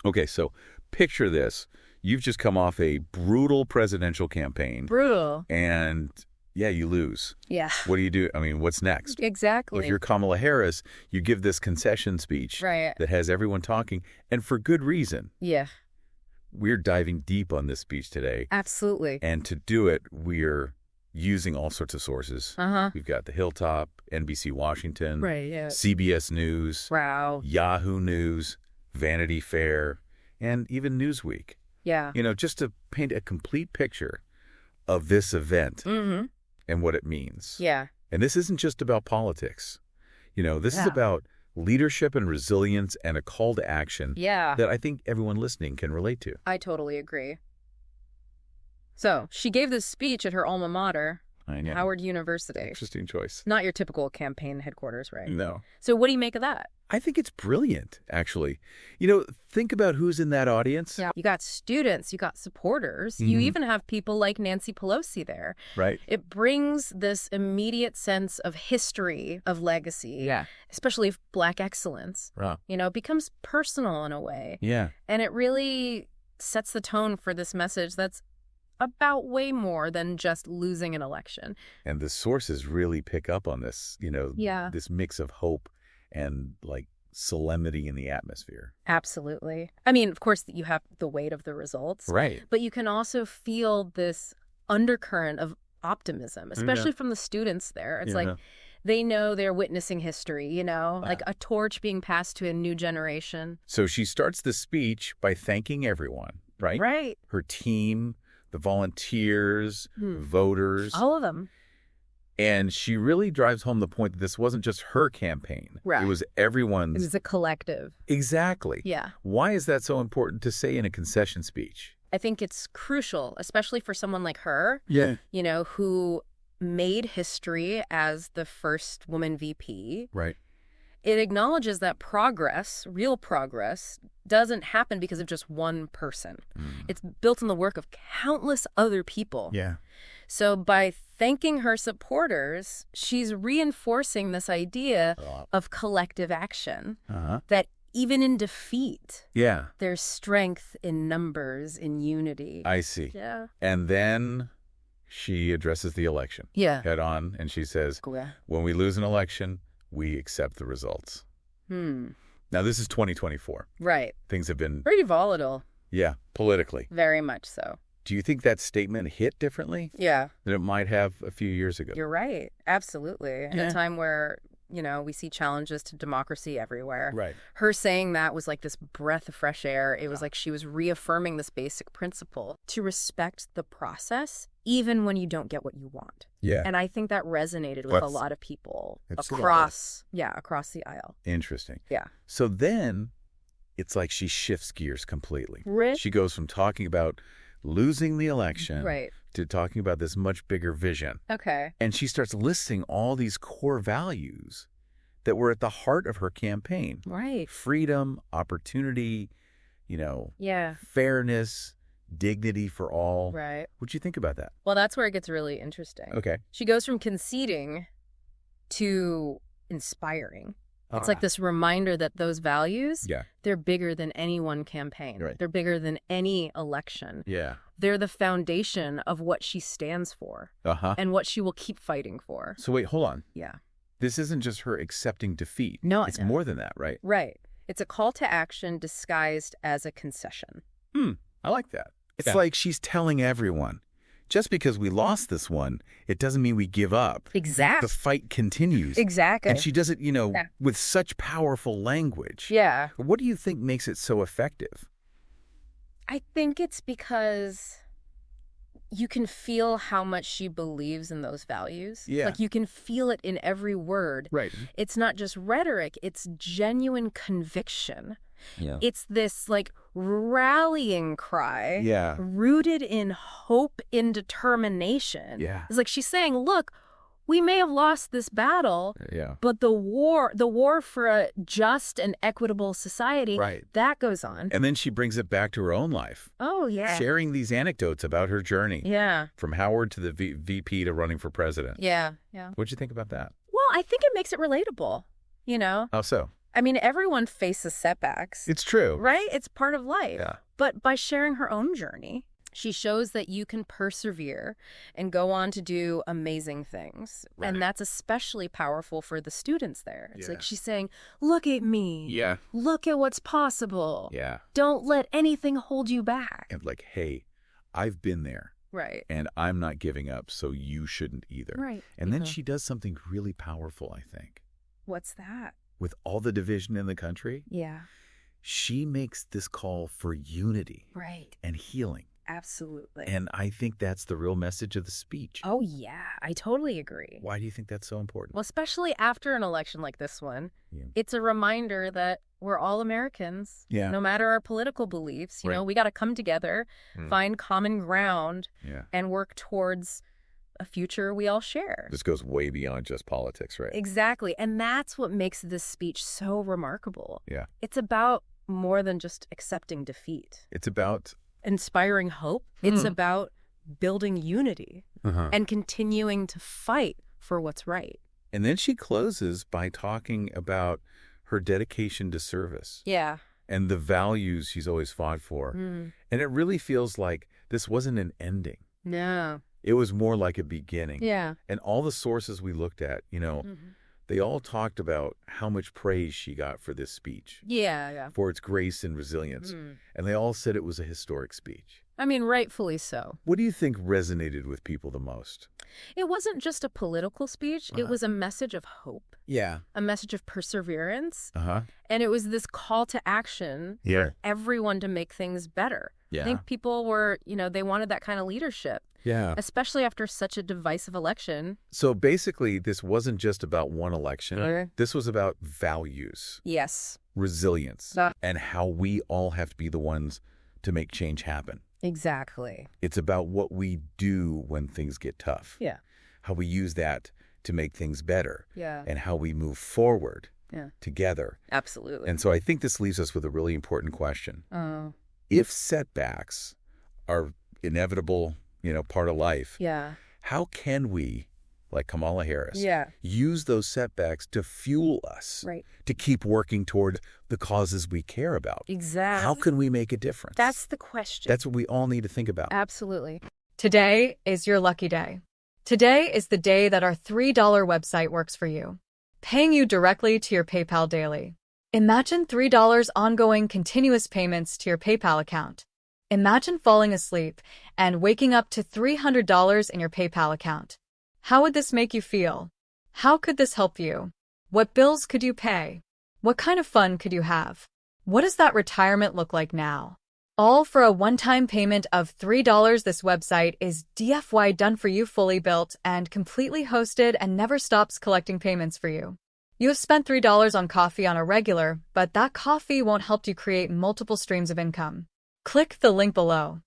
Okay, so picture this. You've just come off a brutal presidential campaign. Brutal. And, yeah, you lose. Yeah. What do you do? I mean, what's next? Exactly. If you're Kamala Harris, you give this concession speech that has everyone talking, and for good reason. Yeah. We're diving deep on this speech today. Absolutely. And to do it, we're using all sorts of sources. We've got the Hilltop, NBC Washington, CBS News, Yahoo News, Vanity Fair, and even Newsweek. Yeah. You know, just to paint a complete picture of this event and what it means. Yeah. And this isn't just about politics. You know, this is about leadership and resilience and a call to action that I think everyone listening can relate to. I totally agree. So, she gave this speech at her alma mater, Howard University. Interesting choice. Not your typical campaign headquarters, right? No. So what do you make of that? I think it's brilliant, actually. You know, think about who's in that audience. Yeah. You got students, you got supporters, you even have people like Nancy Pelosi there. Right. It brings this immediate sense of history, of legacy, especially of Black excellence. Wow. You know, it becomes personal in a way. Yeah. And it really sets the tone for this message that's about way more than just losing an election. And the sources really pick up on this, you know, this mix of hope and like solemnity in the atmosphere. Absolutely. I mean, of course, you have the weight of the results. Right. But you can also feel this undercurrent of optimism, especially from the students there. It's like they know they're witnessing history, you know, like a torch being passed to a new generation. So she starts the speech by thanking everyone, right? Right. Her team, the volunteers, voters. All of them. And she really drives home the point that this wasn't just her campaign. Right. It was everyone's. It was a collective. Exactly. Yeah. Why is that so important to say in a concession speech? I think it's crucial, especially for someone like her, you know, who made history as the first woman VP. Right. It acknowledges that progress, real progress, doesn't happen because of just one person. It's built on the work of countless other people. Yeah. So by thanking her supporters, she's reinforcing this idea of collective action, that even in defeat, there's strength in numbers, in unity. I see. Yeah. And then she addresses the election head on, and she says, when we lose an election, we accept the results. Now, this is 2024. Right. Things have been pretty volatile. Yeah, politically. Very much so. Do you think that statement hit differently? Yeah. Than it might have a few years ago? You're right. Absolutely. In a time where, you know, we see challenges to democracy everywhere. Right. Her saying that was like this breath of fresh air. It was like she was reaffirming this basic principle to respect the process, even when you don't get what you want. Yeah. And I think that resonated with a lot of people across the aisle. Interesting. Yeah. So then it's like she shifts gears completely. Rich. She goes from talking about losing the election to talking about this much bigger vision. Okay. And she starts listing all these core values that were at the heart of her campaign. Right. Freedom, opportunity, you know, fairness, dignity for all. Right. What'd you think about that? Well, that's where it gets really interesting. Okay. She goes from conceding to inspiring. It's like this reminder that those values, they're bigger than any one campaign. Right. They're bigger than any election. Yeah. They're the foundation of what she stands for and what she will keep fighting for. So wait, hold on. Yeah. This isn't just her accepting defeat. No, it's more than that, right? Right. It's a call to action disguised as a concession. I like that. It's like she's telling everyone, just because we lost this one, it doesn't mean we give up. Exactly. The fight continues. Exactly. And she does it, you know, with such powerful language. Yeah. What do you think makes it so effective? I think it's because you can feel how much she believes in those values. Yeah. Like you can feel it in every word. Right. It's not just rhetoric, it's genuine conviction. Yeah. It's this like rallying cry. Yeah. Rooted in hope, in determination. Yeah. It's like she's saying, look, we may have lost this battle, but the war for a just and equitable society, that goes on. And then she brings it back to her own life. Oh, yeah. Sharing these anecdotes about her journey. Yeah. From Howard to the VP to running for president. Yeah, yeah. What'd you think about that? Well, I think it makes it relatable, you know? How so? I mean, everyone faces setbacks. It's true. Right? It's part of life. Yeah. But by sharing her own journey, she shows that you can persevere and go on to do amazing things. Right. And that's especially powerful for the students there. It's like she's saying, look at me. Yeah. Look at what's possible. Yeah. Don't let anything hold you back. And like, hey, I've been there. Right. And I'm not giving up, so you shouldn't either. Right. And then she does something really powerful, I think. What's that? With all the division in the country. Yeah. She makes this call for unity. Right. And healing. Absolutely. And I think that's the real message of the speech. Oh, yeah. I totally agree. Why do you think that's so important? Well, especially after an election like this one, it's a reminder that we're all Americans. Yeah. No matter our political beliefs, you know, we got to come together, find common ground, and work towards a future we all share. This goes way beyond just politics, right? Exactly. And that's what makes this speech so remarkable. Yeah. It's about more than just accepting defeat. It's about inspiring hope. It's about building unity and continuing to fight for what's right. And then she closes by talking about her dedication to service. Yeah. And the values she's always fought for. And it really feels like this wasn't an ending. No. It was more like a beginning. Yeah. And all the sources we looked at, you know, they all talked about how much praise she got for this speech. Yeah. For its grace and resilience. And they all said it was a historic speech. I mean, rightfully so. What do you think resonated with people the most? It wasn't just a political speech. It was a message of hope. Yeah. A message of perseverance. And it was this call to action for everyone to make things better. Yeah. I think people were, you know, they wanted that kind of leadership. Yeah. Especially after such a divisive election. So basically, this wasn't just about one election. This was about values. Yes. Resilience. And how we all have to be the ones to make change happen. Exactly. It's about what we do when things get tough. Yeah. How we use that to make things better. Yeah. And how we move forward together. Absolutely. And so I think this leaves us with a really important question. If setbacks are inevitable, you know, part of life, how can we, like Kamala Harris, use those setbacks to fuel us, to keep working toward the causes we care about? Exactly. How can we make a difference? That's the question. That's what we all need to think about. Absolutely. Today is your lucky day. Today is the day that our $3 website works for you, paying you directly to your PayPal daily. Imagine $3 ongoing continuous payments to your PayPal account. Imagine falling asleep and waking up to $300 in your PayPal account. How would this make you feel? How could this help you? What bills could you pay? What kind of fun could you have? What does that retirement look like now? All for a one-time payment of $3. This website is DFY done for you, fully built and completely hosted, and never stops collecting payments for you. You have spent $3 on coffee on a regular, but that coffee won't help you create multiple streams of income. Click the link below.